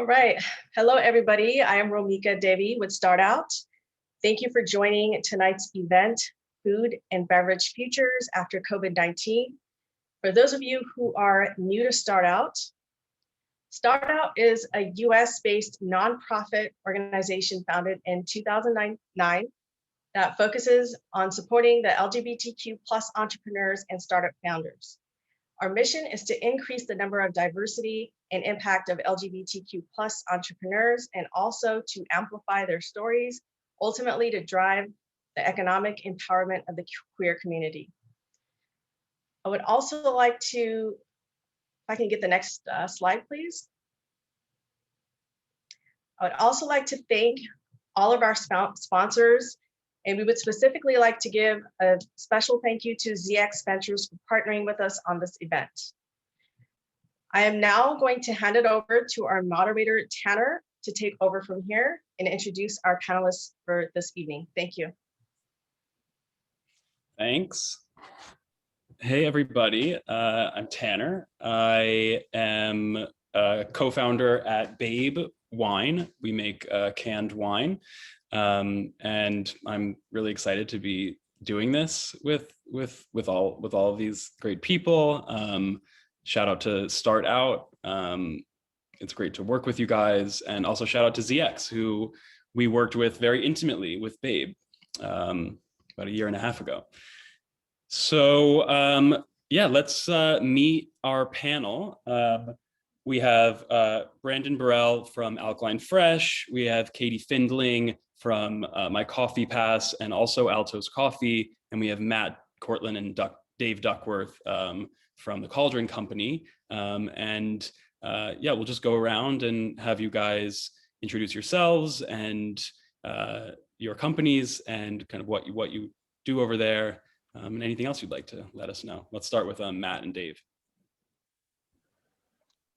All right. Hello, everybody. I am Romika Devi with StartOut. Thank you for joining tonight's event, Food and Beverage Futures After COVID-19. For those of you who are new to StartOut, StartOut is a US-based nonprofit organization founded in 2009 that focuses on supporting the LGBTQ plus entrepreneurs and startup founders. Our mission is to increase the number of diversity and impact of LGBTQ plus entrepreneurs, and also to amplify their stories, ultimately to drive the economic empowerment of the queer community. I would also like to, if I can get the next slide, please. I would also like to thank all of our sponsors, and we would specifically like to give a special thank you to ZX Ventures for partnering with us on this event. I am now going to hand it over to our moderator, Tanner, to take over from here and introduce our panelists for this evening. Thank you. Thanks. Hey, everybody. I'm Tanner. I am a co-founder at Babe Wine. We make canned wine. And I'm really excited to be doing this with all of these great people. Shout out to StartOut. It's great to work with you guys, and also shout out to ZX, who we worked with very intimately with Babe about a year and a half ago. So yeah, let's meet our panel. We have Brandon Verrell from Alkaline Fresh. We have Kadi Findling from myCoffeePass and also Altos Coffee. And we have Matt Cortland and Dave Duckworth from the Cauldron Company. Yeah, we'll just go around and have you guys introduce yourselves and your companies and kind of what you do over there, and anything else you'd like to let us know. Let's start with Matt and Dave.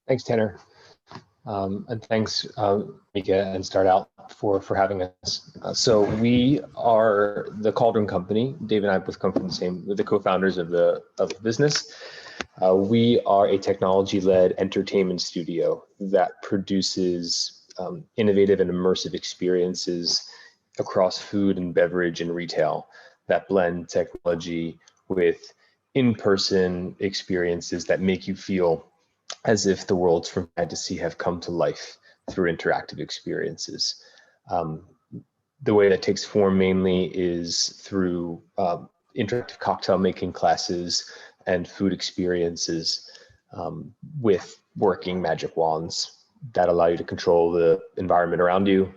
Thanks, Tanner. And thanks, Mika and StartOut for having us. So we are the Cauldron Company. Dave and I both come from the co-founders of the business. We are a technology-led entertainment studio that produces innovative and immersive experiences across food and beverage and retail that blend technology with in-person experiences that make you feel as if the worlds from fantasy have come to life through interactive experiences. The way that takes form mainly is through interactive cocktail making classes and food experiences with working magic wands that allow you to control the environment around you.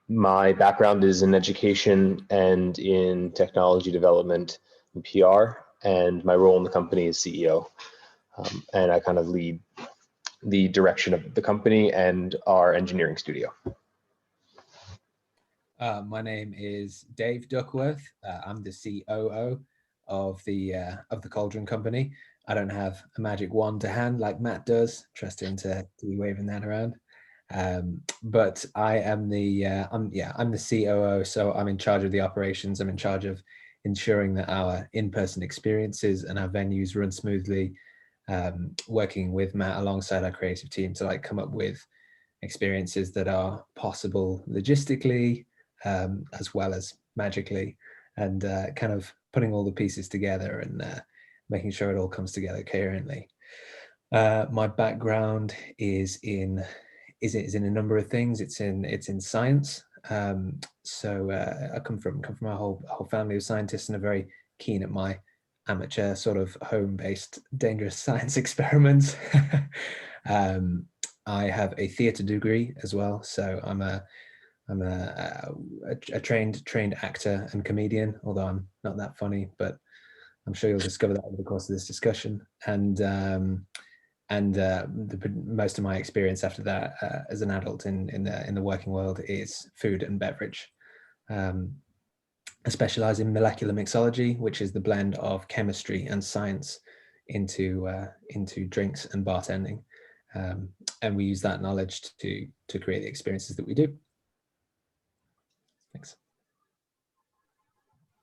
My background is in education and in technology development and PR, and my role in the company is CEO. And I kind of lead the direction of the company and our engineering studio. My name is Dave Duckworth. I'm the COO of the Cauldron Company. I don't have a magic wand to hand like Matt does. Trust him to be waving that around. But I am I'm the COO, so I'm in charge of the operations. I'm in charge of ensuring that our in-person experiences and our venues run smoothly. Working with Matt alongside our creative team to come up with experiences that are possible logistically as well as magically, and kind of putting all the pieces together and making sure it all comes together coherently. My background is in a number of things. It's in science. So I come from a whole family of scientists and are very keen at my amateur sort of home-based dangerous science experiments. I have a theatre degree as well, so I'm a trained actor and comedian, although I'm not that funny, but I'm sure you'll discover that over the course of this discussion. And most of my experience after that as an adult in the working world is food and beverage. I specialize in molecular mixology, which is the blend of chemistry and science into drinks and bartending, and we use that knowledge to create the experiences that we do. Thanks.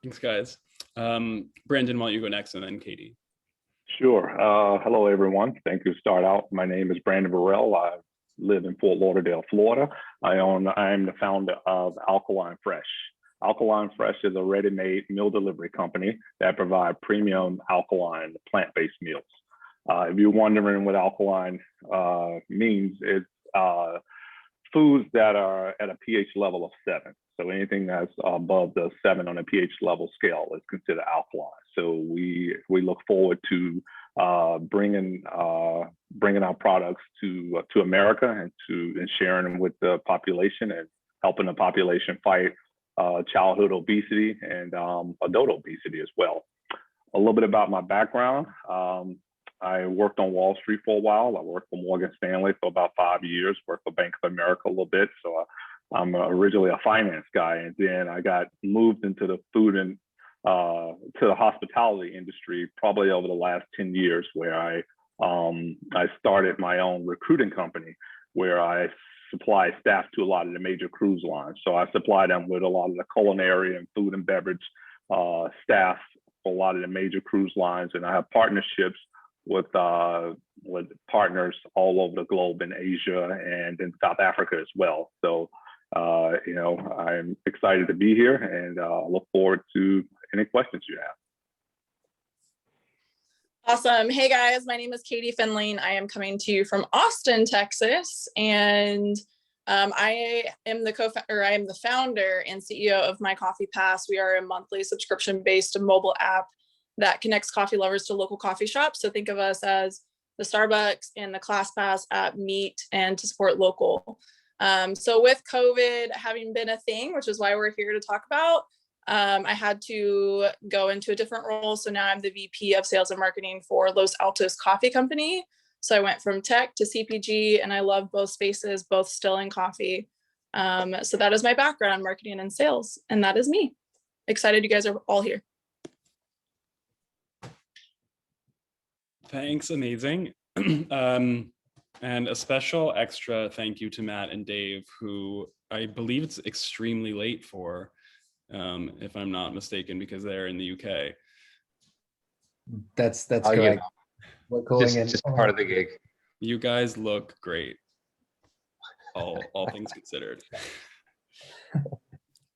Thanks, guys. Brandon, why don't you go next, and then Kadi. Sure. Hello, everyone. Thank you, StartOut. My name is Brandon Verrell. I've live in Fort Lauderdale, Florida. I am the founder of Alkaline Fresh. Alkaline Fresh is a ready-made meal delivery company that provides premium alkaline plant-based meals. If you're wondering what alkaline means, it's foods that are at a pH level of 7. So anything that's above the 7 on a pH level scale is considered alkaline. So we look forward to bringing our products to America and sharing them with the population and helping the population fight childhood obesity and adult obesity as well. A little bit about my background. I worked on Wall Street for a while. I worked for Morgan Stanley for about 5 years, worked for Bank of America a little bit. So I'm originally a finance guy, and then I got moved into the food and to the hospitality industry probably over the last 10 years, where I started my own recruiting company where I supply staff to a lot of the major cruise lines. So I supply them with a lot of the culinary and food and beverage staff for a lot of the major cruise lines, and I have partnerships with partners all over the globe in Asia and in South Africa as well. So, I'm excited to be here, and look forward to any questions you have. Awesome. Hey guys, my name is Kadi Findling. I am coming to you from Austin, Texas, and I am the founder and CEO of myCoffeePass. We are a monthly subscription-based mobile app that connects coffee lovers to local coffee shops. So think of us as the Starbucks and the ClassPass app meet and to support local. So with COVID having been a thing, which is why we're here to talk about, I had to go into a different role. So now I'm the VP of Sales and Marketing for Los Altos Coffee Company. So I went from tech to CPG, and I love both spaces, both still in coffee. So that is my background, marketing and sales, and that is me. Excited you guys are all here. Thanks, amazing. And a special extra thank you to Matt and Dave, who I believe it's extremely late for, if I'm not mistaken, because they're in the UK. That's correct. Yeah. We're calling Just part of the gig. You guys look great, all things considered.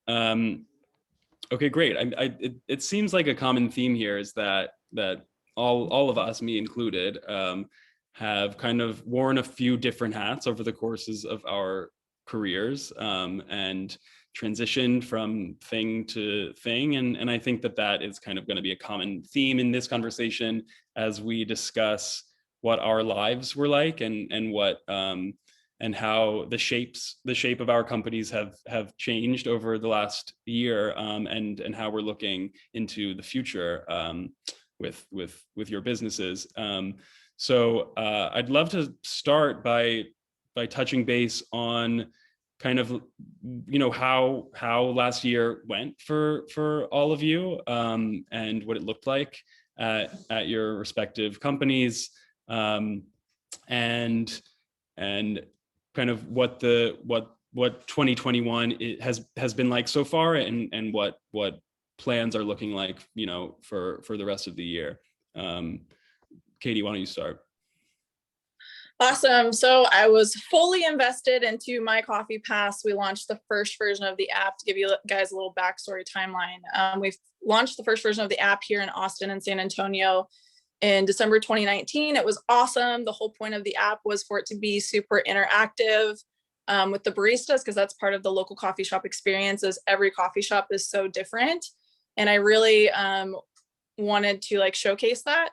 Okay, great. It seems like a common theme here is that all of us, me included, have kind of worn a few different hats over the courses of our careers, and transitioned from thing to thing. And I think that is kind of going to be a common theme in this conversation as we discuss what our lives were like and what and how the shape of our companies have changed over the last year, and how we're looking into the future with your businesses. So I'd love to start by touching base on kind of, how last year went for all of you, and what it looked like at your respective companies, and kind of what 2021 has been like so far, and what plans are looking like, for the rest of the year. Kadi, why don't you start? Awesome. So I was fully invested into myCoffeePass. We launched the first version of the app. To give you guys a little backstory timeline, we've launched the first version of the app here in Austin and San Antonio in December 2019. It was awesome. The whole point of the app was for it to be super interactive with the baristas, because that's part of the local coffee shop experience. Is every coffee shop is so different, and I really wanted to showcase that.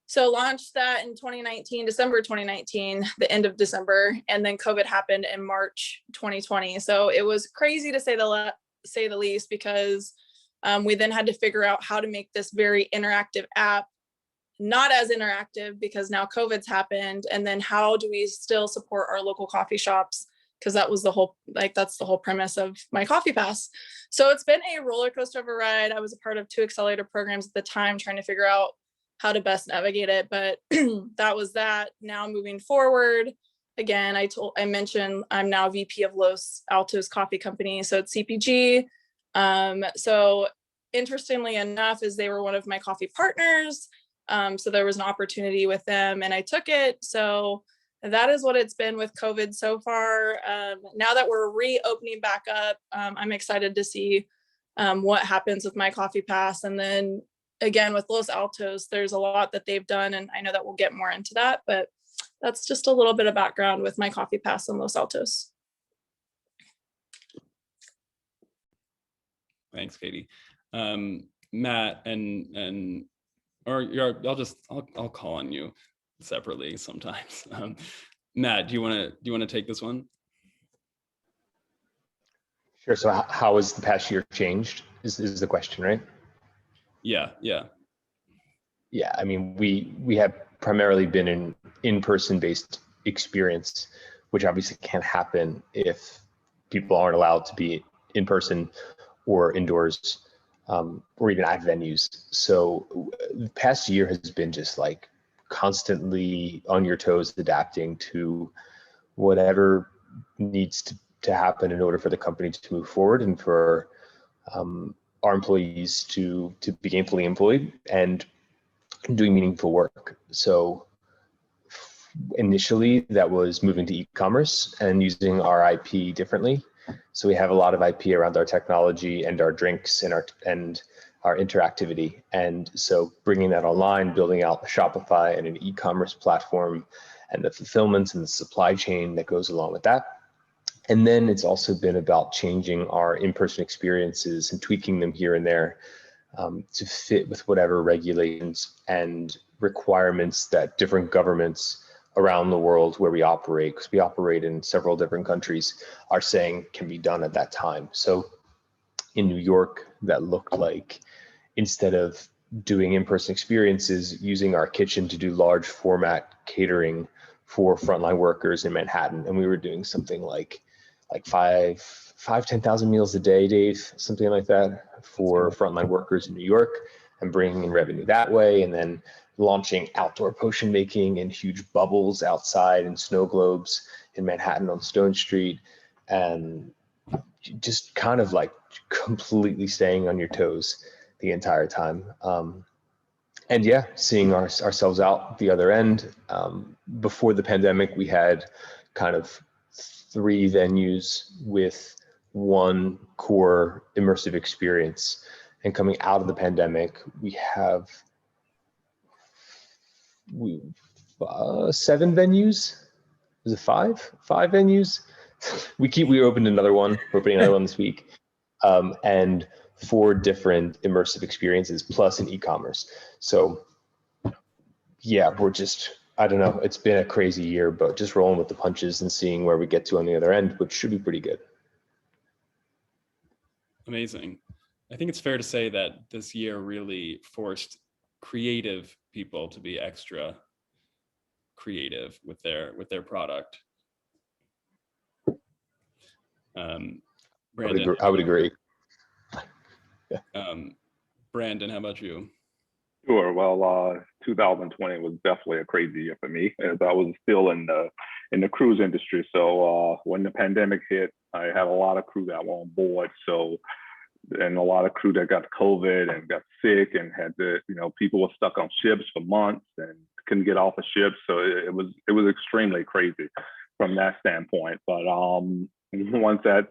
So launched that in 2019, December 2019, the end of December, and then COVID happened in March 2020. So it was crazy to say the least, because we then had to figure out how to make this very interactive app not as interactive, because now COVID's happened, and then how do we still support our local coffee shops, because that was the whole that's the whole premise of myCoffeePass. So it's been a roller coaster of a ride. I was a part of 2 accelerator programs at the time, trying to figure out how to best navigate it, but that was that. Now moving forward, again, I mentioned I'm now VP of Los Altos Coffee Company, so it's CPG. So interestingly enough, is they were one of my coffee partners, so there was an opportunity with them, and I took it. So that is what it's been with COVID so far. Now that we're reopening back up, I'm excited to see what happens with myCoffeePass. And then again, with Los Altos, there's a lot that they've done, and I know that we'll get more into that, but that's just a little bit of background with myCoffeePass and Los Altos. Thanks, Katie. Matt I'll call on you separately sometimes. Matt, do you want to take this one? Sure. So how has the past year changed is the question, right? Yeah. Yeah, I mean, we have primarily been an in-person based experience, which obviously can't happen if people aren't allowed to be in person or indoors, or even at venues. So the past year has been just like constantly on your toes, adapting to whatever needs to happen in order for the company to move forward and for our employees to be gainfully employed and doing meaningful work. So initially that was moving to e-commerce and using our IP differently. So we have a lot of IP around our technology and our drinks and our interactivity. And so bringing that online, building out Shopify and an e-commerce platform and the fulfillments and the supply chain that goes along with that. And then it's also been about changing our in-person experiences and tweaking them here and there to fit with whatever regulations and requirements that different governments around the world where we operate, because we operate in several different countries, are saying can be done at that time. So in New York, that looked like, instead of doing in-person experiences, using our kitchen to do large format catering for frontline workers in Manhattan. And we were doing something like 10,000 meals a day, Dave, something like that, for frontline workers in New York, and bringing in revenue that way. And then launching outdoor potion making in huge bubbles outside and snow globes in Manhattan on Stone Street, and just kind of like completely staying on your toes the entire time. And yeah, seeing ourselves out the other end. Before the pandemic, we had kind of 3 venues with one core immersive experience. And coming out of the pandemic, we have 7 venues. Is it 5? 5 venues. We opened another one. We're opening another one this week, and 4 different immersive experiences plus an e-commerce. So yeah, we're just, I don't know. It's been a crazy year, but just rolling with the punches and seeing where we get to on the other end, which should be pretty good. Amazing. I think it's fair to say that this year really forced creative people to be extra creative with their product. Brandon, I would agree. Yeah. Brandon, how about you? Sure. Well, 2020 was definitely a crazy year for me, as I was still in the cruise industry. So when the pandemic hit, I had a lot of crew that were on board. So, and a lot of crew that got COVID and got sick and had to, people were stuck on ships for months and couldn't get off the ship. So it was extremely crazy from that standpoint. But once that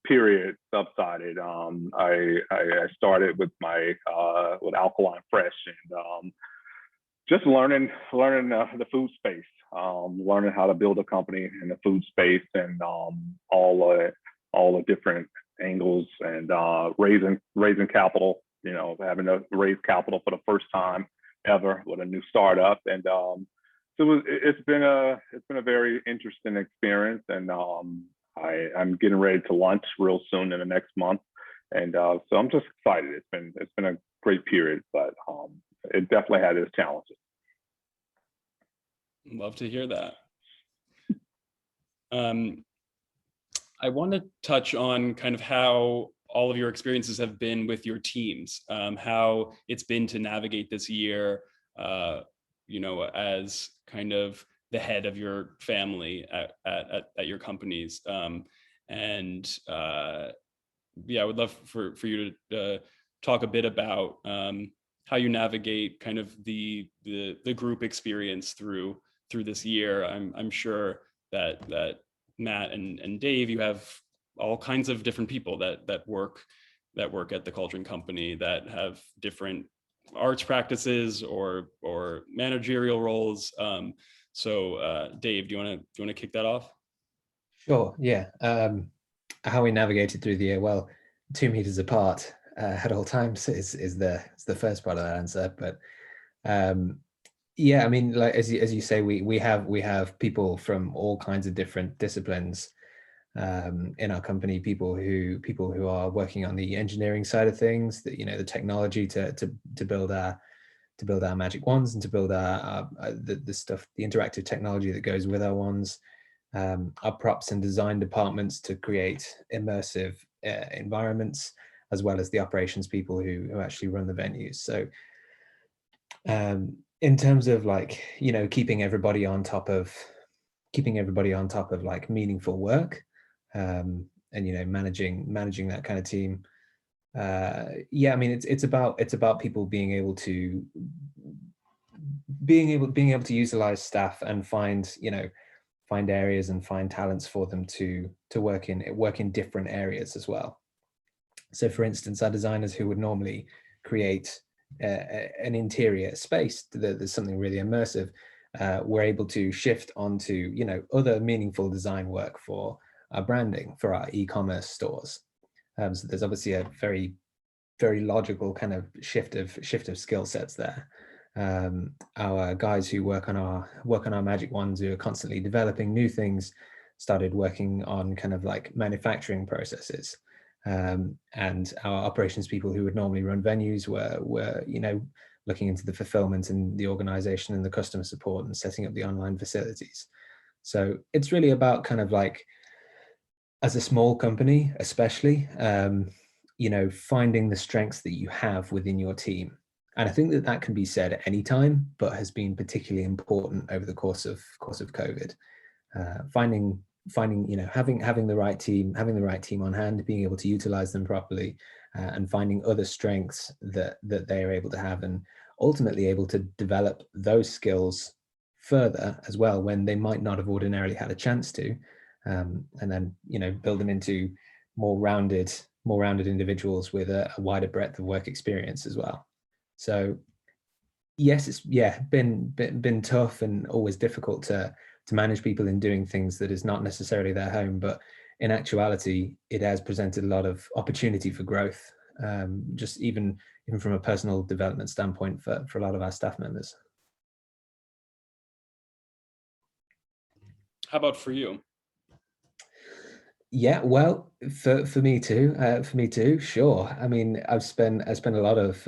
period subsided, I started with with Alkaline Fresh, and just learning the food space, learning how to build a company in the food space, and all the different angles, and raising capital, having to raise capital for the first time ever with a new startup. And so it's been a very interesting experience, and I'm getting ready to launch real soon in the next month, and so I'm just excited. It's been a great period, but it definitely had its challenges. Love to hear that. I want to touch on kind of how all of your experiences have been with your teams, how it's been to navigate this year, as kind of the head of your family at your companies. I would love for you to talk a bit about how you navigate kind of the group experience through through this year. I'm sure that Matt and Dave, you have all kinds of different people that work at the Cauldron Company that have different arts practices or managerial roles. So Dave, do you want to kick that off? Sure. Yeah. How we navigated through the year? Well, 2 meters apart at all times is the first part of that answer. But yeah, I mean, like as you say, we have people from all kinds of different disciplines in our company. People who are working on the engineering side of things, that the technology to build our magic wands and to build the stuff, the interactive technology that goes with our wands. Our props and design departments to create immersive environments, as well as the operations people who actually run the venues. So in terms of keeping everybody on top of like meaningful work, and managing that kind of team, yeah, I mean it's about people being able to utilize staff and find areas and find talents for them to work in different areas as well. So for instance, our designers who would normally create an interior space there's something really immersive, we're able to shift onto other meaningful design work for our branding, for our e-commerce stores. So there's obviously a very, very logical kind of shift of skill sets there. Our guys who work on our magic wands, who are constantly developing new things, started working on kind of like manufacturing processes. And our operations people who would normally run venues were looking into the fulfillment and the organization and the customer support and setting up the online facilities. So it's really about kind of like, as a small company especially, finding the strengths that you have within your team. And I think that can be said at any time, but has been particularly important over the course of COVID. Finding having the right team on hand, being able to utilize them properly, and finding other strengths that they are able to have, and ultimately able to develop those skills further as well when they might not have ordinarily had a chance to, and then build them into more rounded individuals with a wider breadth of work experience as well. So yes, it's been tough and always difficult to manage people in doing things that is not necessarily their home, but in actuality, it has presented a lot of opportunity for growth, just even from a personal development standpoint for a lot of our staff members. How about for you? Yeah, well, for me too, sure. I mean, I spent a lot of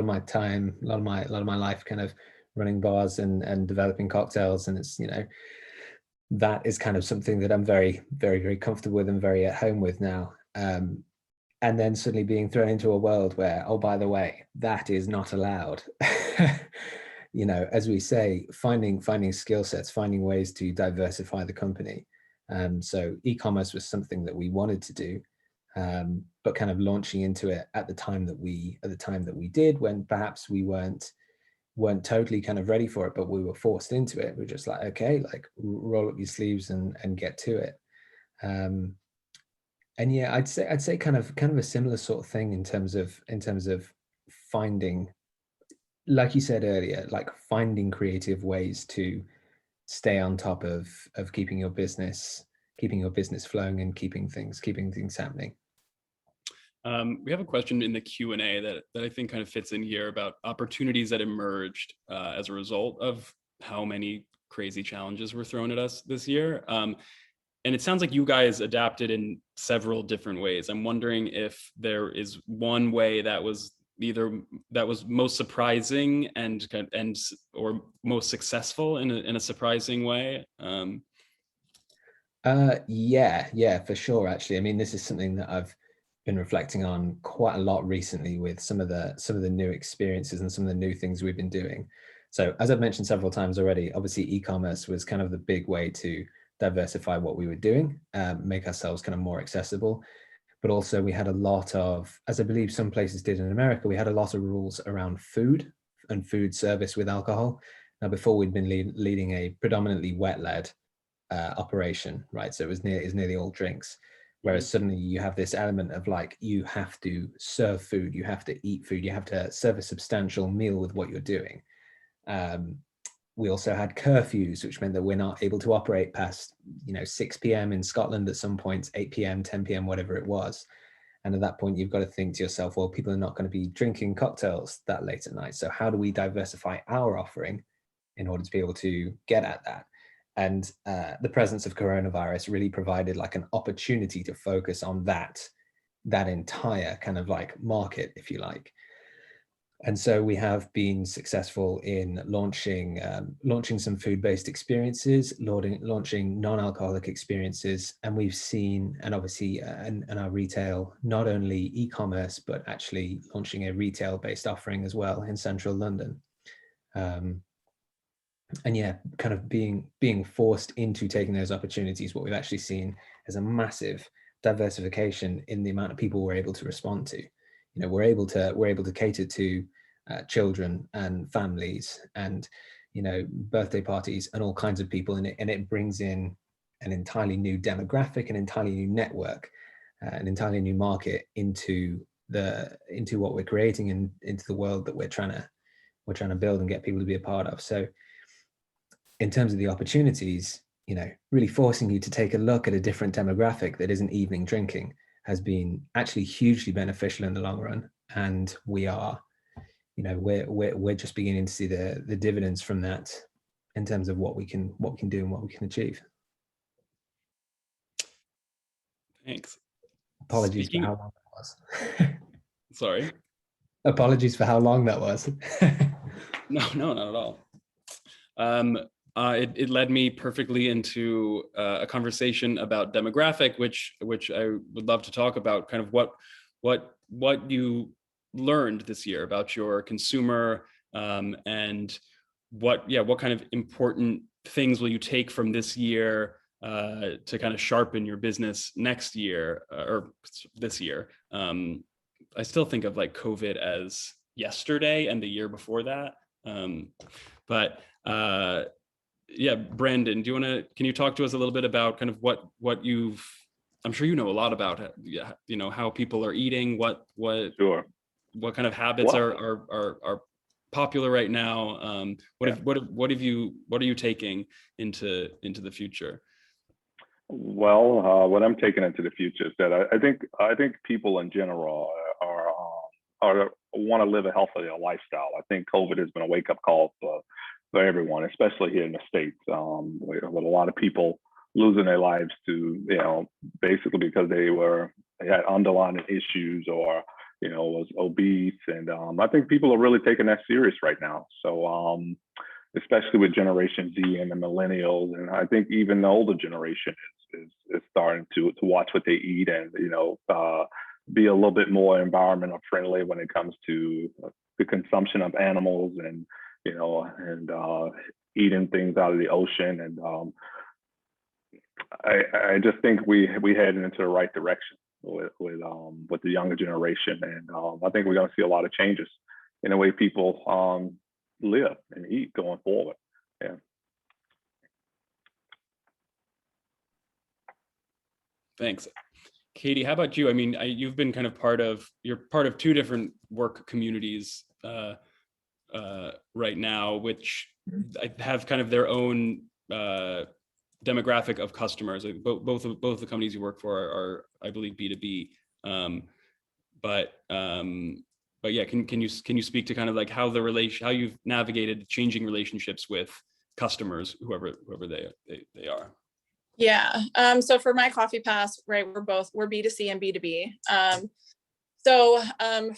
my time, a lot of my life kind of running bars and developing cocktails, and it's that is kind of something that I'm very, very, very comfortable with and very at home with now. And then suddenly being thrown into a world where, oh, by the way, that is not allowed. As we say, finding skill sets, finding ways to diversify the company. So e-commerce was something that we wanted to do, but kind of launching into it at the time that we did, when perhaps we weren't totally kind of ready for it, but we were forced into it. We're just like, okay, like roll up your sleeves and get to it. And yeah, I'd say kind of a similar sort of thing in terms of finding, like you said earlier, like finding creative ways to stay on top of keeping your business flowing and keeping things happening. We have a question in the Q&A that I think kind of fits in here about opportunities that emerged as a result of how many crazy challenges were thrown at us this year. And it sounds like you guys adapted in several different ways. I'm wondering if there is one way that was most surprising and or most successful in a surprising way. Yeah, for sure. Actually, I mean, this is something that I've been reflecting on quite a lot recently with some of the new experiences and some of the new things we've been doing. So as I've mentioned several times already, obviously e-commerce was kind of the big way to diversify what we were doing, make ourselves kind of more accessible. But also we had a lot of, as I believe some places did in America, we had a lot of rules around food and food service with alcohol. Now, before we'd been leading a predominantly wet-led operation, right? So it was nearly all drinks. Whereas suddenly you have this element of like, you have to serve food, you have to eat food, you have to serve a substantial meal with what you're doing. We also had curfews, which meant that we're not able to operate past, 6 p.m. in Scotland at some points, 8 p.m., 10 p.m., whatever it was. And at that point, you've got to think to yourself, well, people are not going to be drinking cocktails that late at night. So how do we diversify our offering in order to be able to get at that? And the presence of coronavirus really provided like an opportunity to focus on that entire kind of like market, if you like. And so we have been successful in launching some food-based experiences, launching non-alcoholic experiences, and we've seen, and obviously, and our retail, not only e-commerce, but actually launching a retail-based offering as well in central London. And yeah, kind of being forced into taking those opportunities, what we've actually seen is a massive diversification in the amount of people we're able to respond to. We're able to cater to children and families and birthday parties and all kinds of people, and it brings in an entirely new demographic, an entirely new network, an entirely new market into what we're creating and into the world that we're trying to build and get people to be a part of. So in terms of the opportunities, really forcing you to take a look at a different demographic that isn't evening drinking has been actually hugely beneficial in the long run. And we are, we're just beginning to see the dividends from that in terms of what we can do and what we can achieve. Thanks. Apologies for how long that was. Sorry. Apologies for how long that was. No, not at all. It led me perfectly into a conversation about demographic, which I would love to talk about. Kind of what you learned this year about your consumer, and what kind of important things will you take from this year to kind of sharpen your business next year or this year. I still think of like COVID as yesterday and the year before that, but. Yeah, Brandon, can you talk to us a little bit about kind of what I'm sure you know a lot about, how people are eating, Sure. What kind of habits are popular right now? What are you taking into the future? Well, what I'm taking into the future is that I think people in general are want to live a healthier lifestyle. I think COVID has been a wake up call for everyone, especially here in the States, with a lot of people losing their lives to, basically because they had underlying issues or, was obese. And I think people are really taking that serious right now. So especially with Generation Z and the millennials. And I think even the older generation is starting to watch what they eat and, be a little bit more environmental friendly when it comes to the consumption of animals and, eating things out of the ocean. And I just think we headed into the right direction with the younger generation. And I think we're going to see a lot of changes in the way people live and eat going forward. Yeah. Thanks. Kadi, how about you? I mean, you've been kind of you're part of two different work communities right now, which have kind of their own demographic of customers. Both the companies you work for are I believe B2B. But yeah, can you speak to kind of like how you've navigated changing relationships with customers, whoever they are? Yeah. So for myCoffeePass, right, we're B2C and B2B. So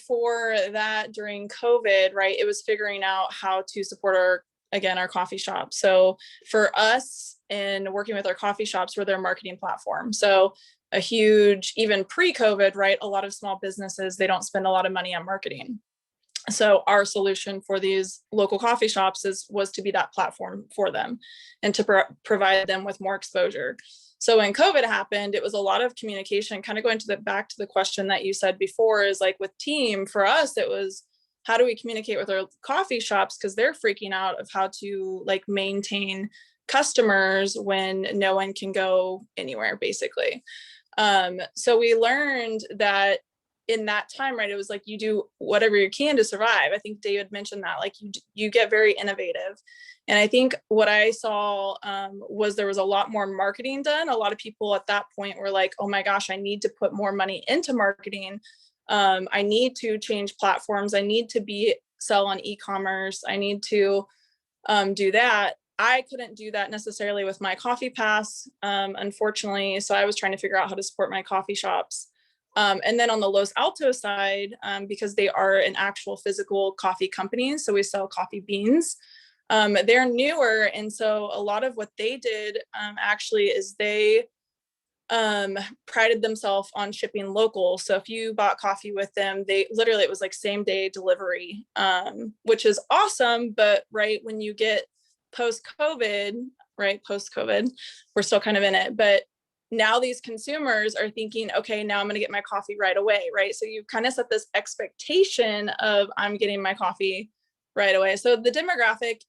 for that during COVID, right, it was figuring out how to support our coffee shop. So for us in working with our coffee shops, we're their marketing platform. So a huge, even pre-COVID, right, a lot of small businesses, they don't spend a lot of money on marketing. So our solution for these local coffee shops was to be that platform for them and to provide them with more exposure. So when COVID happened, it was a lot of communication, kind of going back to the question that you said before is like with team, for us, it was how do we communicate with our coffee shops, because they're freaking out of how to like maintain customers when no one can go anywhere, basically. So we learned that in that time, right, it was like you do whatever you can to survive. I think David mentioned that, like you get very innovative. And I think what I saw was there was a lot more marketing done. A lot of people at that point were like, oh my gosh, I need to put more money into marketing. I need to change platforms. I need to sell on e-commerce. I need to do that. I couldn't do that necessarily with myCoffeePass, unfortunately. So I was trying to figure out how to support my coffee shops. And then on the Los Altos side, because they are an actual physical coffee company, so we sell coffee beans, they're newer. And so a lot of what they did actually is they prided themselves on shipping local. So if you bought coffee with them, it was like same day delivery, which is awesome. But right when you get post-COVID, we're still kind of in it, but now these consumers are thinking, okay, now I'm going to get my coffee right away, right? So you kind of set this expectation of I'm getting my coffee right away. So the demographic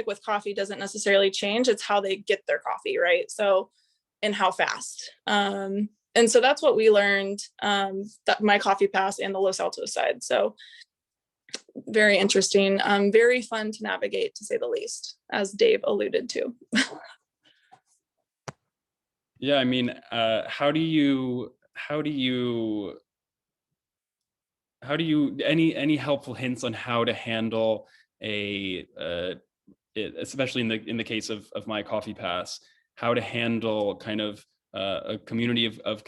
with coffee doesn't necessarily change. It's how they get their coffee, right? So, and how fast. And so that's what we learned, that myCoffeePass and the Los Altos side. So very interesting, very fun to navigate, to say the least, as Dave alluded to. Yeah, I mean, any helpful hints on how to handle especially in the case of myCoffeePass, how to handle kind of a community of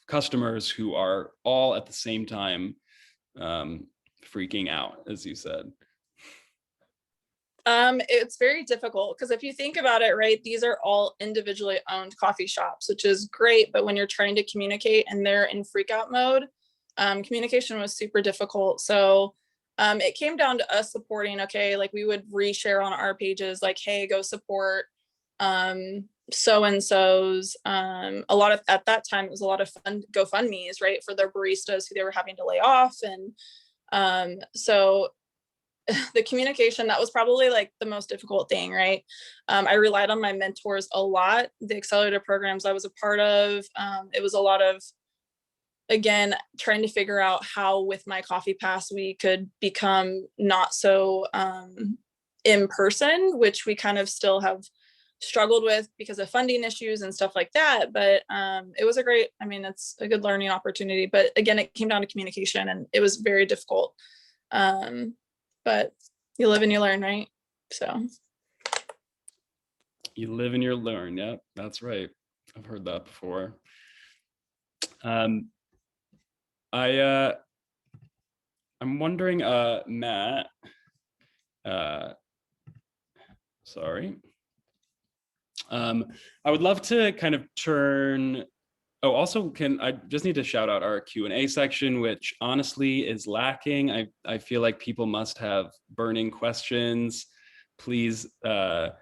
customers who are all at the same time freaking out, as you said? It's very difficult because if you think about it, right, these are all individually owned coffee shops, which is great. But when you're trying to communicate and they're in freak out mode, communication was super difficult. So it came down to us supporting, okay, like we would reshare on our pages, like, hey, go support so-and-so's. A lot of, at that time, it was a lot of fun GoFundMe's, right, for their baristas who they were having to lay off. And so the communication, that was probably like the most difficult thing, right? I relied on my mentors a lot. The accelerator programs I was a part of, it was a lot of, again, trying to figure out how with myCoffeePass we could become not so in person, which we kind of still have struggled with because of funding issues and stuff like that. But it was it's a good learning opportunity. But again, it came down to communication and it was very difficult. But you live and you learn, right? So. You live and you learn. Yeah, that's right. I've heard that before. I'm wondering, Matt, sorry. I would love to kind of turn, also I just need to shout out our Q&A section, which honestly is lacking. I feel like people must have burning questions. Please be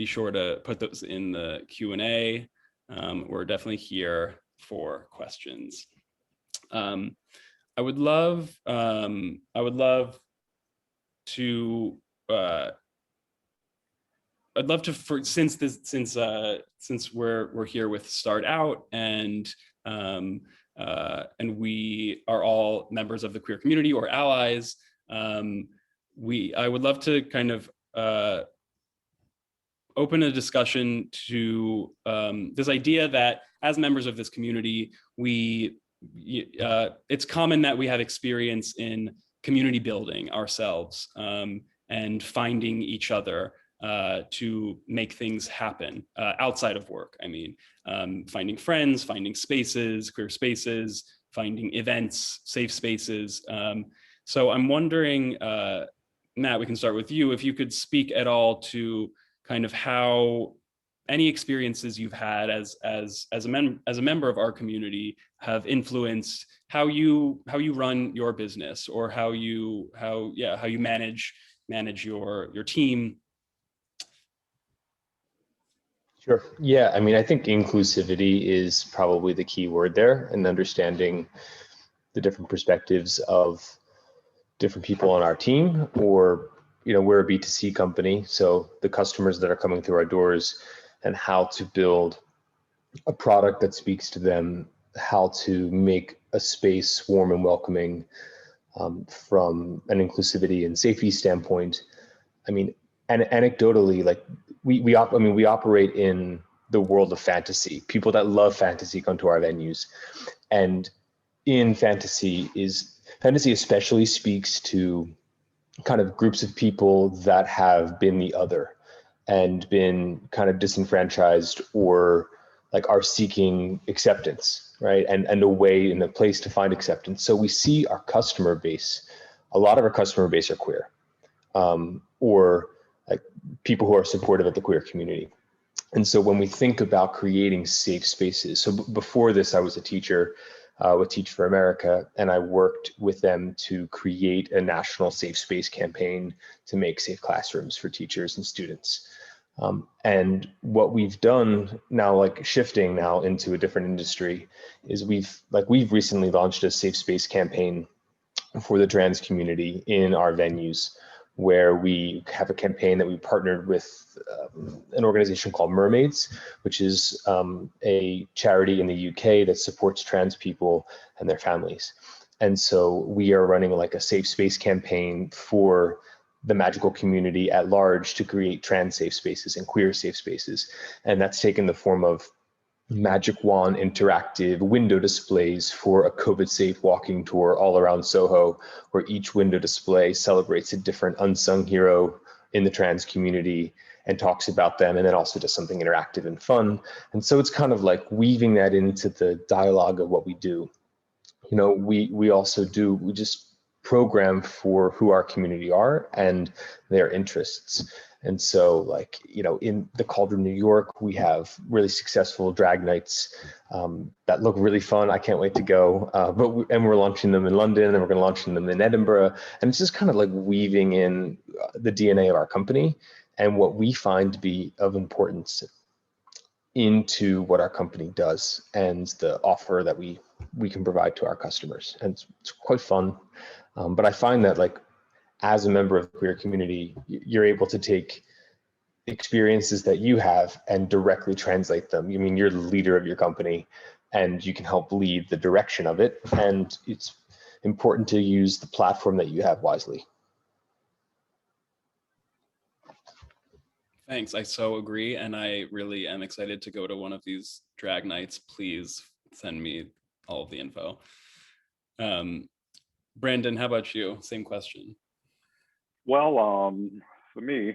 sure to put those in the Q&A. We're definitely here for questions. I would love to since we're here with StartOut and we are all members of the queer community or allies, I would love to kind of open a discussion to this idea that as members of this community, it's common that we have experience in community building ourselves and finding each other to make things happen outside of work. I mean, finding friends, finding spaces, queer spaces, finding events, safe spaces. So I'm wondering, Matt, we can start with you. If you could speak at all to kind of how any experiences you've had as a member of our community have influenced how you run your business, or how you manage your team. Sure. Yeah, I mean, I think inclusivity is probably the key word there, and understanding the different perspectives of different people on our team, or, we're a B2C company, so the customers that are coming through our doors, and how to build a product that speaks to them, how to make a space warm and welcoming, from an inclusivity and safety standpoint. I mean, and anecdotally, like we operate in the world of fantasy. People that love fantasy come to our venues, and in fantasy especially speaks to kind of groups of people that have been the other and been kind of disenfranchised, or like are seeking acceptance, right? And a way and a place to find acceptance. So we see our customer base, a lot of our customer base are queer, or like people who are supportive of the queer community. And so when we think about creating safe spaces, so before this, I was a teacher with Teach for America, and I worked with them to create a national safe space campaign to make safe classrooms for teachers and students. And what we've done now, like shifting now into a different industry, is we've recently launched a safe space campaign for the trans community in our venues, where we have a campaign that we partnered with an organization called Mermaids, which is a charity in the UK that supports trans people and their families. And so we are running like a safe space campaign for the magical community at large to create trans safe spaces and queer safe spaces. And that's taken the form of magic wand interactive window displays for a COVID safe walking tour all around Soho, where each window display celebrates a different unsung hero in the trans community and talks about them, and then also does something interactive and fun. And so it's kind of like weaving that into the dialogue of what we do. We just program for who our community are and their interests. And so, like, in the Cauldron, New York, we have really successful drag nights that look really fun. I can't wait to go. And we're launching them in London, and we're going to launch them in Edinburgh. And it's just kind of like weaving in the DNA of our company and what we find to be of importance into what our company does and the offer that we can provide to our customers. And it's quite fun. But I find that, like, as a member of the queer community, you're able to take experiences that you have and directly translate them. I mean, you're the leader of your company, and you can help lead the direction of it. And it's important to use the platform that you have wisely. Thanks. I so agree. And I really am excited to go to one of these drag nights. Please send me all of the info. Brandon, how about you? Same question. Well, for me,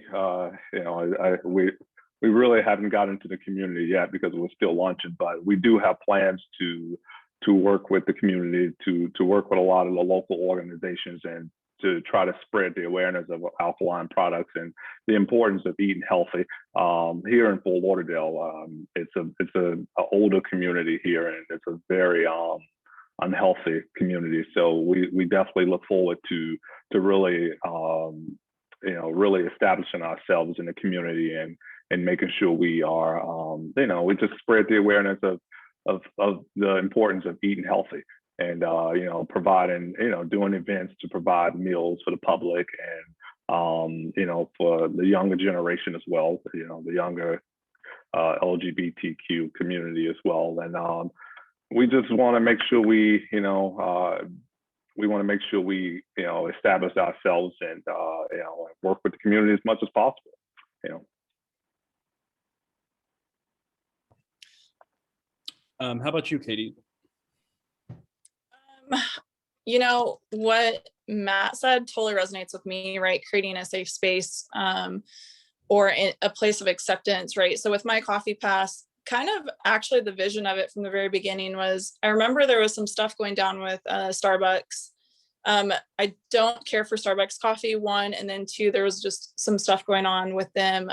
we really haven't gotten into the community yet because we're still launching, but we do have plans to work with the community, to work with a lot of the local organizations, and to try to spread the awareness of alkaline products and the importance of eating healthy. Here in Fort Lauderdale, it's an older community here, and it's a very unhealthy community. So we definitely look forward to really really establishing ourselves in the community and making sure we are we just spread the awareness of the importance of eating healthy, and providing, doing events to provide meals for the public, and for the younger generation as well, the younger LGBTQ community as well. And we just want to make sure we establish ourselves and work with the community as much as possible. How about you, Katie? What Matt said totally resonates with me, right? Creating a safe space or a place of acceptance, right? So with myCoffeePass, kind of actually the vision of it from the very beginning was, I remember there was some stuff going down with Starbucks. I don't care for Starbucks coffee, one, and then two, there was just some stuff going on with them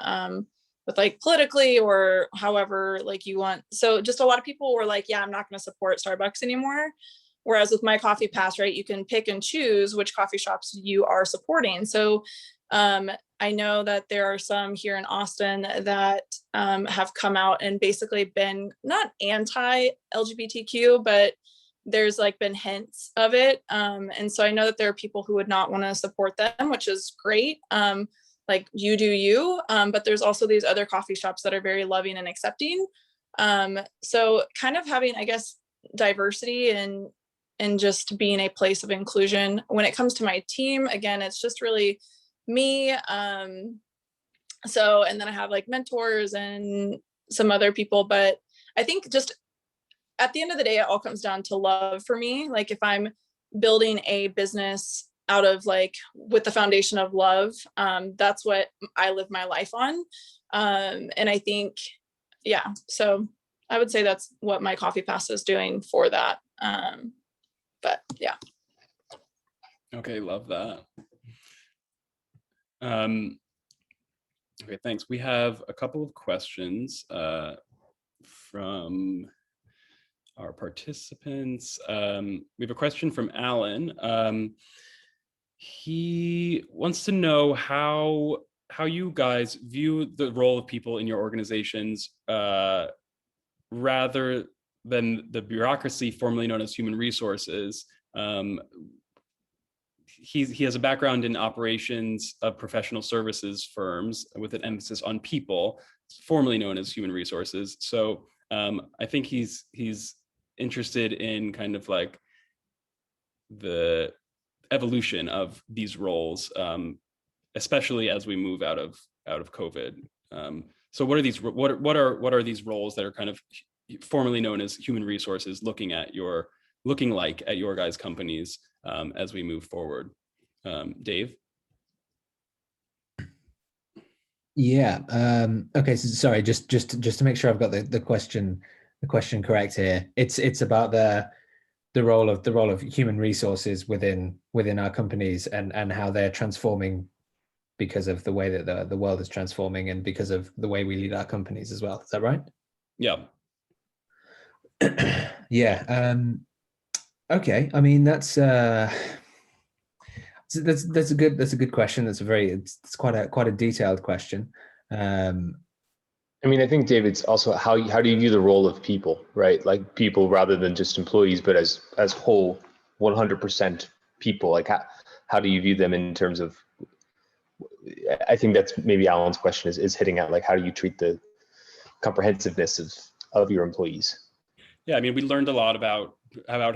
with like politically or however like you want. So just a lot of people were like, yeah, I'm not going to support Starbucks anymore. Whereas with myCoffeePass, right, you can pick and choose which coffee shops you are supporting. So I know that there are some here in Austin that have come out and basically been not anti-LGBTQ, but there's like been hints of it. And so I know that there are people who would not want to support them, which is great. Like you do you, but there's also these other coffee shops that are very loving and accepting. So kind of having, I guess, diversity and just being a place of inclusion. When it comes to my team, again, it's just really me. So, and then I have like mentors and some other people, but I think just at the end of the day, it all comes down to love for me. Like if I'm building a business out of like with the foundation of love, that's what I live my life on. And I think, yeah, so I would say that's what myCoffeePass is doing for that. But yeah. Okay, love that. Okay, thanks. We have a couple of questions from our participants. We have a question from Alan. He wants to know how you guys view the role of people in your organizations rather than the bureaucracy formerly known as human resources. He has a background in operations of professional services firms with an emphasis on people, formerly known as human resources. So I think he's interested in kind of like the evolution of these roles, especially as we move out of COVID. So what are these? What are these roles that are kind of formerly known as human resources looking like at your guys' companies as we move forward? Dave? Yeah. Okay. So sorry, just to make sure I've got the question correct here. It's about the role of human resources within our companies and how they're transforming because of the way that the world is transforming and because of the way we lead our companies as well. Is that right? Yeah. Yeah. Okay. I mean, that's a good question. It's quite a detailed question. I mean, I think, Dave, it's also how do you view the role of people, right? Like people rather than just employees, but as whole 100% people. Like how do you view them in terms of, I think that's maybe Alan's question is hitting at, like, how do you treat the comprehensiveness of your employees? Yeah, I mean, we learned a lot about how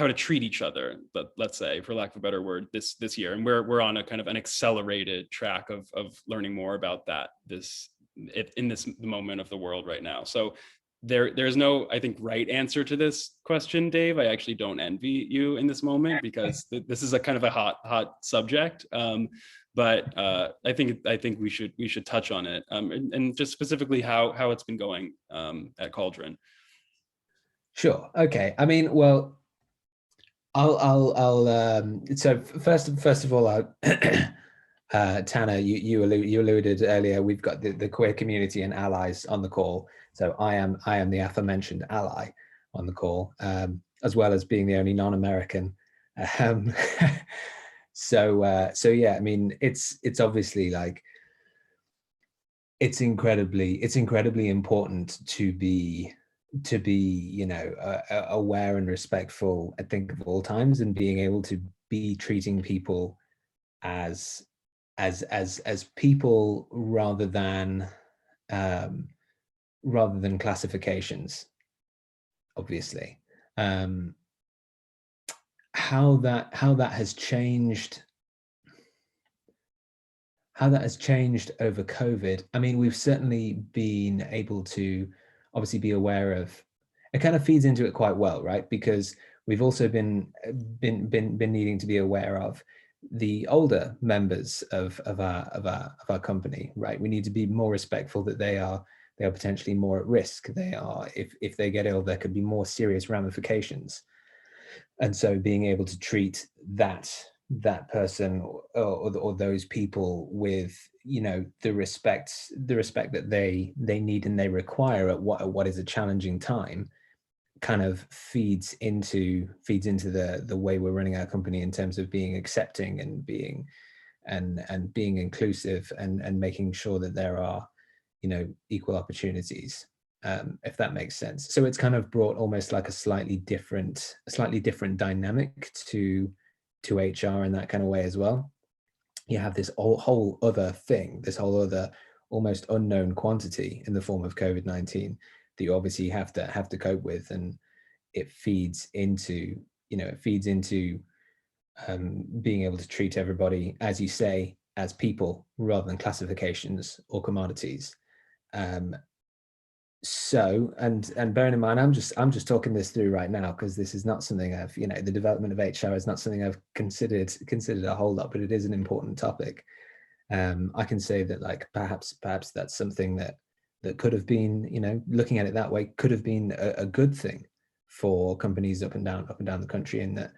to treat each other, let's say, for lack of a better word, this year, and we're on a kind of an accelerated track of learning more about that in this moment of the world right now. So there's no, I think, right answer to this question, Dave. I actually don't envy you in this moment because this is a kind of a hot subject. But I think we should touch on it and just specifically how it's been going at Cauldron. Sure. Okay. I mean, well, I'll so first of all, Tanner, you alluded earlier, we've got the queer community and allies on the call. So I am the aforementioned ally on the call, as well as being the only non-American. So yeah, I mean, it's obviously like, it's incredibly important to be aware and respectful, I think, of all times, and being able to be treating people as people rather than classifications, obviously. How that has changed over COVID. I mean, we've certainly been able to obviously be aware of, it kind of feeds into it quite well, right? Because we've also been needing to be aware of the older members of our company, right? We need to be more respectful that they are potentially more at risk. They are, if they get ill, there could be more serious ramifications. And so being able to treat that person or those people with, the respect that they need and they require at what is a challenging time, kind of feeds into the way we're running our company in terms of being accepting and being inclusive and making sure that there are, equal opportunities. if that makes sense. So it's kind of brought almost like a slightly different dynamic to HR in that kind of way as well. You have this whole other thing, this whole other almost unknown quantity in the form of COVID-19 that you obviously have to cope with, and it feeds into being able to treat everybody, as you say, as people rather than classifications or commodities. So, and bearing in mind, I'm just talking this through right now because this is not something I've, the development of HR is not something I've considered a whole lot, but it is an important topic. I can say that, like, perhaps that's something that could have been, looking at it that way, could have been a good thing for companies up and down the country, in that,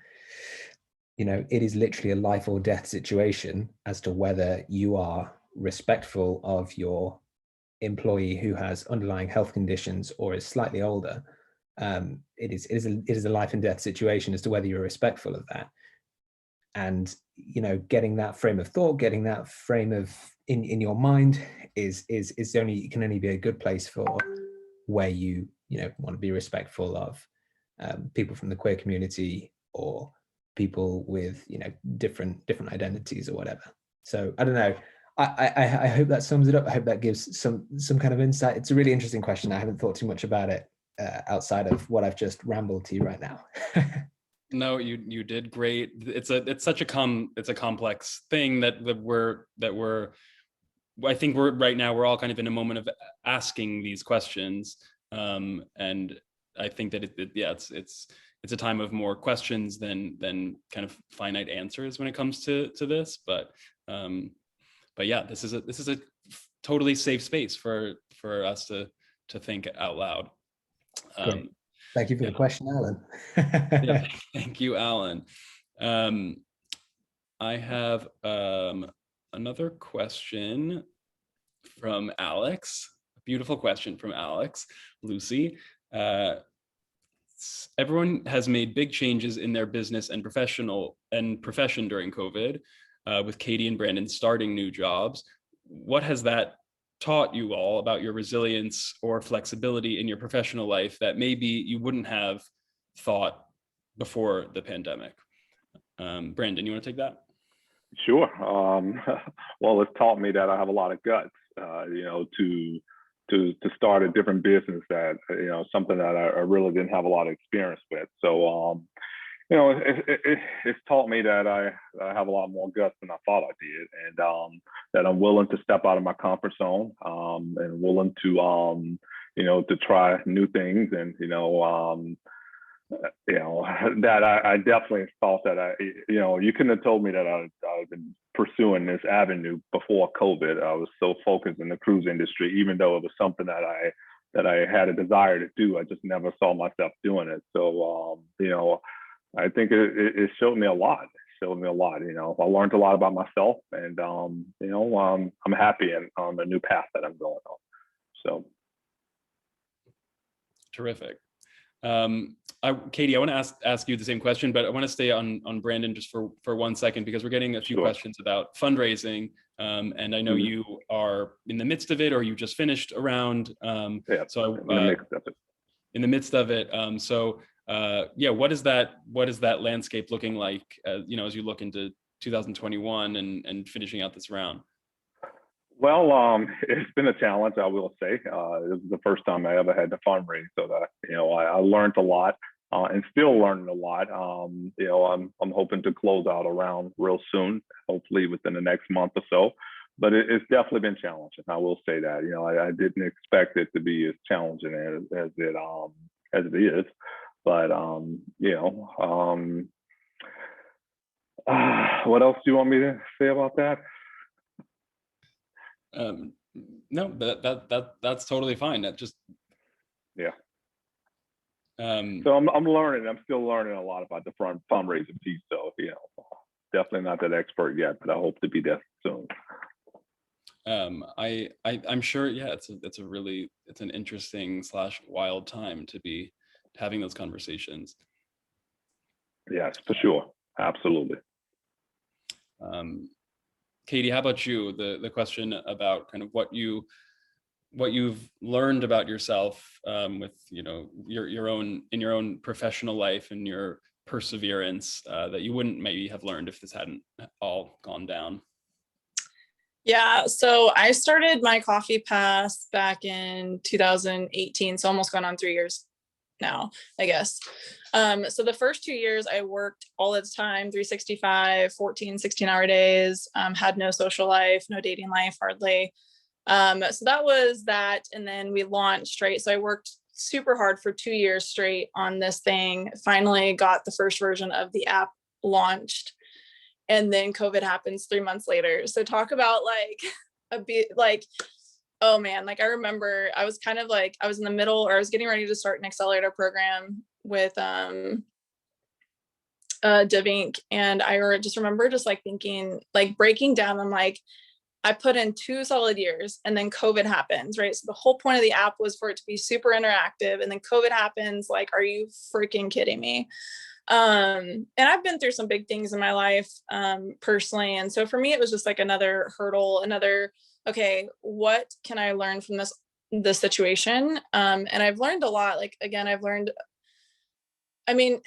it is literally a life or death situation as to whether you are respectful of your employee who has underlying health conditions or is slightly older. It is a life and death situation as to whether you're respectful of that. And getting that frame of thought, getting that frame of in your mind can only be a good place for where you want to be respectful of people from the queer community or people with different identities or whatever. So I don't know. I hope that sums it up. I hope that gives some kind of insight. It's a really interesting question. I haven't thought too much about it outside of what I've just rambled to you right now. No, you did great. It's a complex thing that we're I think right now we're all kind of in a moment of asking these questions, and I think that it's a time of more questions than kind of finite answers when it comes to this. But yeah, this is a totally safe space for us to think out loud. Thank you for the question, Alan. Yeah, thank you, Alan. I have another question from Alex. A beautiful question from Alex. Lucy. Everyone has made big changes in their business and profession during COVID, with Kadi and Brandon starting new jobs. What has that taught you all about your resilience or flexibility in your professional life that maybe you wouldn't have thought before the pandemic? Brandon, you want to take that? Sure. Well, it's taught me that I have a lot of guts, to start a different business that, something that I really didn't have a lot of experience with. So, it's taught me that I have a lot more guts than I thought I did, and that I'm willing to step out of my comfort zone, and willing to, to try new things, and, that I definitely thought that you couldn't have told me that I've been pursuing this avenue before COVID. I was so focused in the cruise industry, even though it was something that I had a desire to do. I just never saw myself doing it. So, I think it showed me a lot. I learned a lot about myself, and, I'm happy on the new path that I'm going on. So. Terrific. Kadi, I want to ask you the same question, but I want to stay on Brandon just for 1 second, because we're getting a few questions about fundraising. And I know you are in the midst of it, or you just finished a round. In the midst of it. What is that landscape looking like, as you look into 2021 and finishing out this round? Well, it's been a challenge, I will say. This is the first time I ever had to fundraise, so that I learned a lot, and still learning a lot. I'm hoping to close out around real soon, hopefully within the next month or so. But it's definitely been challenging. I will say that. I didn't expect it to be as challenging as it is. But what else do you want me to say about that? No, that's totally fine. That just So I'm learning. I'm still learning a lot about the fundraising piece. So definitely not that expert yet, but I hope to be there soon. I'm sure. Yeah, it's an interesting / wild time to be having those conversations. Yes, for sure. Absolutely. Kadi, how about you? The question about kind of what you what you've learned about yourself with, you know, your own professional life and your perseverance that you wouldn't maybe have learned if this hadn't all gone down. Yeah, so I started myCoffeePass back in 2018, so almost gone on 3 years now, I guess. So the first 2 years I worked all the time, 365, 14, 16-hour days, had no social life, no dating life, hardly. So that was that. And then we launched, right? So I worked super hard for 2 years straight on this thing, finally got the first version of the app launched. And then COVID happens 3 months later. So talk about like a bit like, oh man, like I remember I was kind of like, I was in the middle, or I was getting ready to start an accelerator program with DivInc. And I just remember just like thinking, like breaking down, I'm like, I put in 2 solid years and then COVID happens, right? So the whole point of the app was for it to be super interactive, and then COVID happens. Like, are you freaking kidding me? And I've been through some big things in my life personally. And so for me, it was just like another hurdle, okay, what can I learn from this situation? And I've learned a lot. Like, again, I mean,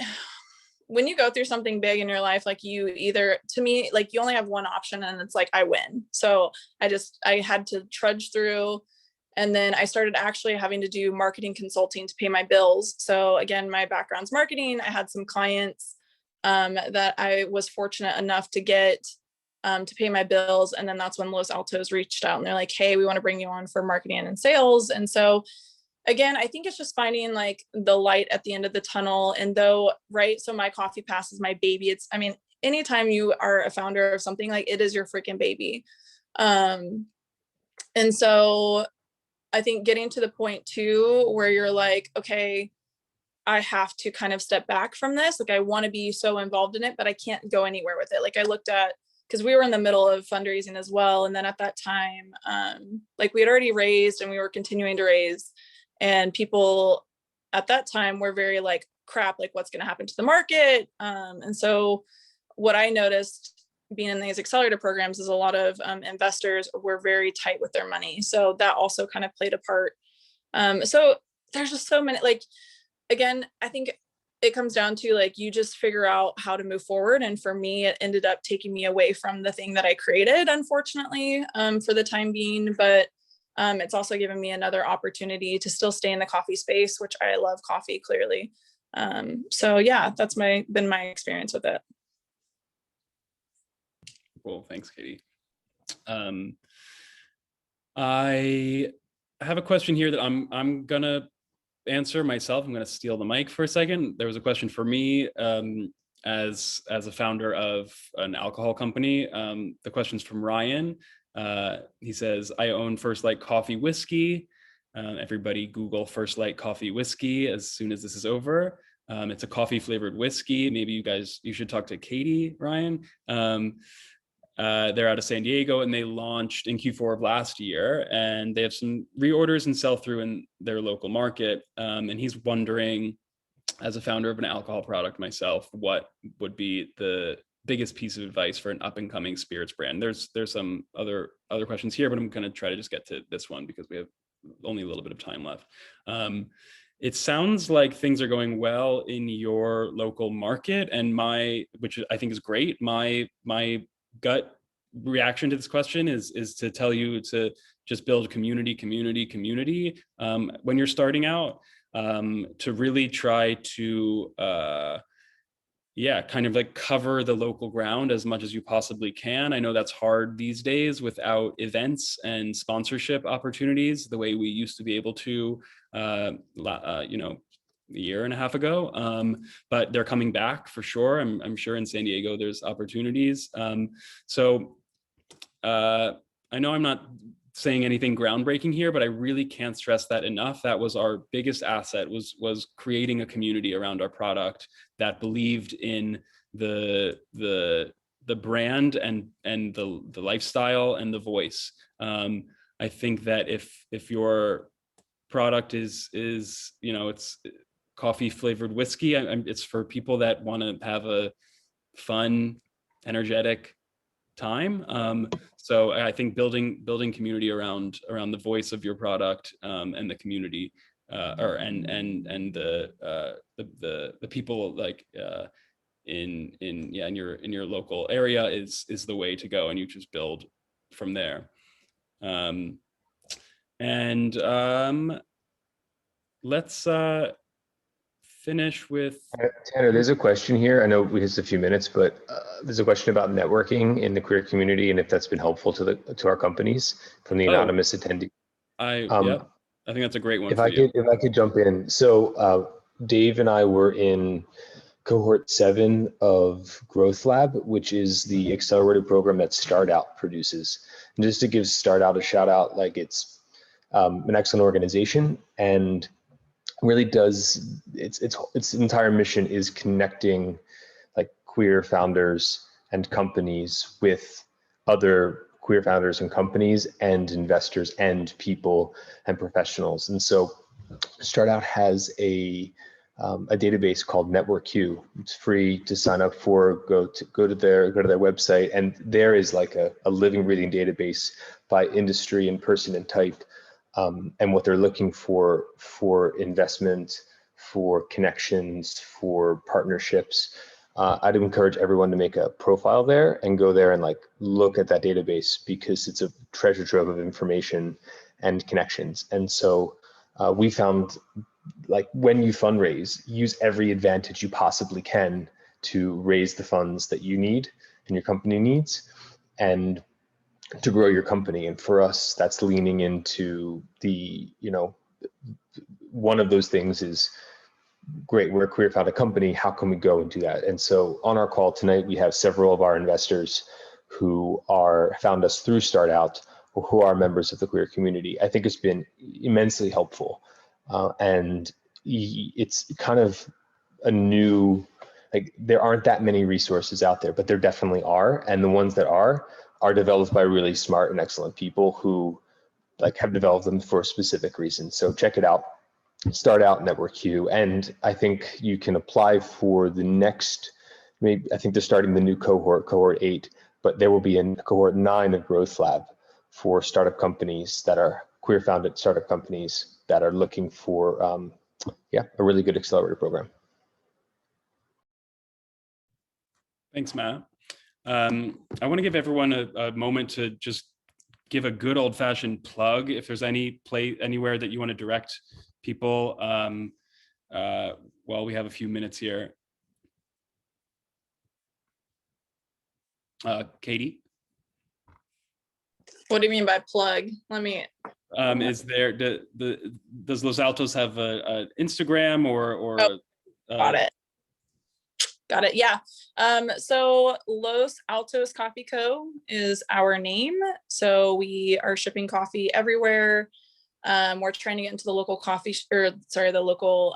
when you go through something big in your life, like to me, like you only have one option, and it's like, I win. So I had to trudge through. And then I started actually having to do marketing consulting to pay my bills. So again, my background's marketing. I had some clients that I was fortunate enough to get to pay my bills. And then that's when Los Altos reached out, and they're like, hey, we want to bring you on for marketing and sales. And so again, I think it's just finding like the light at the end of the tunnel. And though, right, so myCoffeePass is my baby. Anytime you are a founder of something, like it is your freaking baby. And so I think getting to the point too, where you're like, okay, I have to kind of step back from this. Like I want to be so involved in it, but I can't go anywhere with it. Like I looked at, because we were in the middle of fundraising as well. And then at that time, like we had already raised and we were continuing to raise, and people at that time were very like, crap, like what's going to happen to the market? And so what I noticed being in these accelerator programs is a lot of investors were very tight with their money. So that also kind of played a part. So there's just so many, like, again, I think it comes down to like, you just figure out how to move forward. And for me, it ended up taking me away from the thing that I created, unfortunately, for the time being. But it's also given me another opportunity to still stay in the coffee space, which I love coffee, clearly. So yeah, that's been my experience with it. Cool, thanks, Katie. I have a question here that I'm gonna answer myself. I'm gonna steal the mic for a second. There was a question for me as a founder of an alcohol company. The question's from Ryan. He says, I own First Light Coffee Whiskey. Everybody Google First Light Coffee Whiskey as soon as this is over. It's a coffee flavored whiskey. Maybe you should talk to Katie, Ryan. They're out of San Diego, and they launched in Q4 of last year, and they have some reorders and sell through in their local market. And he's wondering, as a founder of an alcohol product myself, what would be the biggest piece of advice for an up and coming spirits brand? There's some other questions here, but I'm going to try to just get to this one because we have only a little bit of time left. It sounds like things are going well in your local market, and which I think is great. My gut reaction to this question is to tell you to just build community when you're starting out, to really try to kind of like cover the local ground as much as you possibly can. I know that's hard these days without events and sponsorship opportunities the way we used to be able to a year and a half ago, but they're coming back for sure. I'm sure in San Diego there's opportunities. So I know I'm not saying anything groundbreaking here, but I really can't stress that enough. That was our biggest asset, was creating a community around our product that believed in the brand and the lifestyle and the voice. I think that if your product is it's coffee flavored whiskey, it's for people that want to have a fun, energetic, time. So I think building community around the voice of your product and the community, and the people like in your local area is the way to go, and you just build from there. Let's finish with Tanner. There's a question here. I know we have a few minutes, but there's a question about networking in the queer community and if that's been helpful to our companies from the anonymous attendee. I think that's a great one. If I could jump in. So Dave and I were in cohort 7 of Growth Lab, which is the accelerated program that StartOut produces. And just to give StartOut a shout out, like it's an excellent organization and really does its entire mission is connecting like queer founders and companies with other queer founders and companies and investors and people and professionals. And so StartOut has a database called Network Q. It's free to sign up for. Go to their website, and there is like a living, breathing database by industry and person and type, and what they're looking for investment, for connections, for partnerships. I'd encourage everyone to make a profile there and go there and like look at that database because it's a treasure trove of information and connections. And so we found, like, when you fundraise, use every advantage you possibly can to raise the funds that you need and your company needs and to grow your company. And for us, that's leaning into the, one of those things is, great, we're a queer founded company, how can we go and do that? And so on our call tonight, we have several of our investors who found us through StartOut or who are members of the queer community. I think it's been immensely helpful. And it's kind of a new, like, there aren't that many resources out there, but there definitely are. And the ones that are developed by really smart and excellent people who like have developed them for a specific reason. So check it out, StartOut, Network Q. And I think you can apply for the next, maybe I think they're starting the new cohort 8, but there will be a cohort 9 of Growth Lab for startup companies that are queer founded startup companies that are looking for a really good accelerator program. Thanks, Matt. I want to give everyone a moment to just give a good old fashioned plug. If there's anywhere that you want to direct people, while we have a few minutes here. Katie? What do you mean by plug? Let me. Is there does Los Altos have a Instagram or Got it. Yeah. So Los Altos Coffee Co is our name. So we are shipping coffee everywhere. We're trying to get into the local local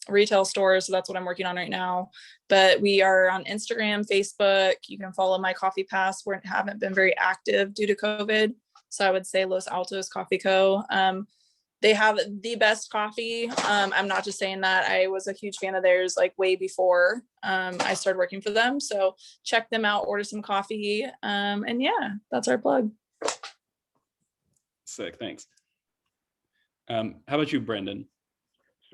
retail stores. So that's what I'm working on right now. But we are on Instagram, Facebook. You can follow myCoffeePass. We haven't been very active due to COVID. So I would say Los Altos Coffee Co. They have the best coffee. I'm not just saying that. I was a huge fan of theirs like way before I started working for them. So check them out, order some coffee. And yeah, that's our plug. Sick, thanks. How about you, Brandon?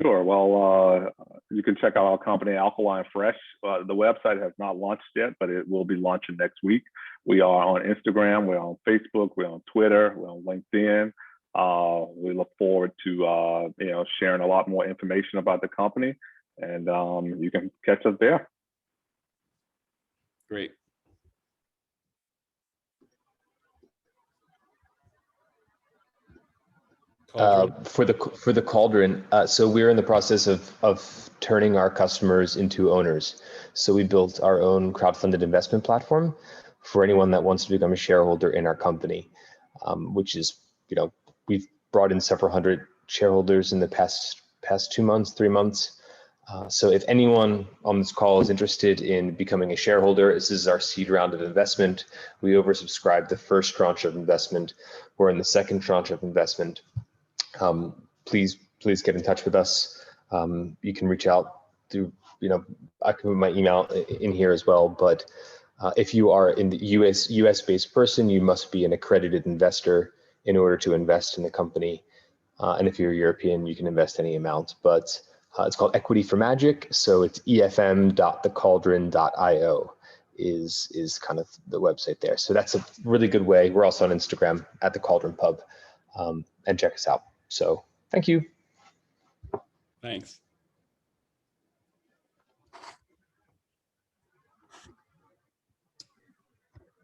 Sure. Well, you can check out our company, Alkaline Fresh. The website has not launched yet, but it will be launching next week. We are on Instagram, we're on Facebook, we're on Twitter, we're on LinkedIn. We look forward to sharing a lot more information about the company, and you can catch us there. Great. For the Cauldron, so we're in the process of turning our customers into owners. So we built our own crowdfunded investment platform for anyone that wants to become a shareholder in our company, which is, we've brought in several hundred shareholders in the past 2 months, 3 months. So if anyone on this call is interested in becoming a shareholder, this is our seed round of investment. We oversubscribed the first tranche of investment. We're in the second tranche of investment. Please get in touch with us. You can reach out through, I can put my email in here as well, but If you are in the US-based person, you must be an accredited investor in order to invest in the company. And if you're European, you can invest any amount, but it's called Equity for Magic. So it's efm.thecauldron.io is kind of the website there. So that's a really good way. We're also on Instagram at the Cauldron Pub, and check us out. So thank you. Thanks.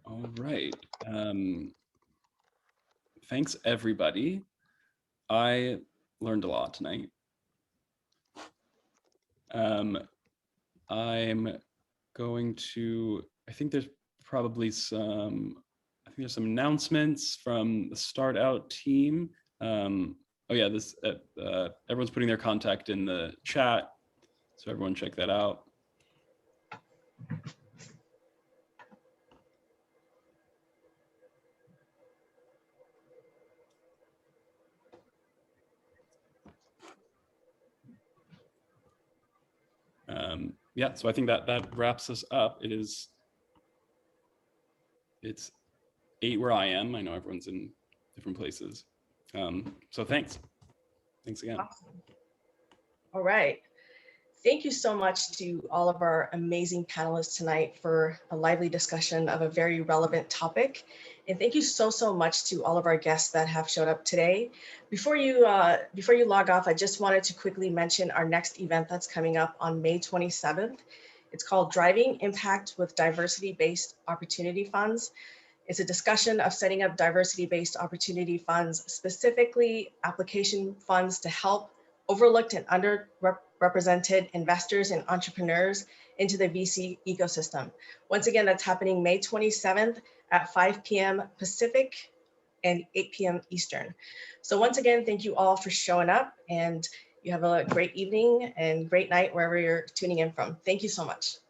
All right. Thanks, everybody. I learned a lot tonight. I'm going to, I think there's probably some announcements from the StartOut team. Oh yeah, this everyone's putting their contact in the chat, so everyone check that out. Yeah, so I think that wraps us up. It's 8 where I am. I know everyone's in different places. So thanks again. Awesome. All right. Thank you so much to all of our amazing panelists tonight for a lively discussion of a very relevant topic. And thank you so much to all of our guests that have showed up today. Before you log off, I just wanted to quickly mention our next event that's coming up on May 27th. It's called Driving Impact with Diversity-Based Opportunity Funds. It's a discussion of setting up diversity-based opportunity funds, specifically application funds to help overlooked and underrepresented investors and entrepreneurs into the VC ecosystem. Once again, that's happening May 27th at 5 p.m. Pacific and 8 p.m. Eastern. So once again, thank you all for showing up, and you have a great evening and great night wherever you're tuning in from. Thank you so much.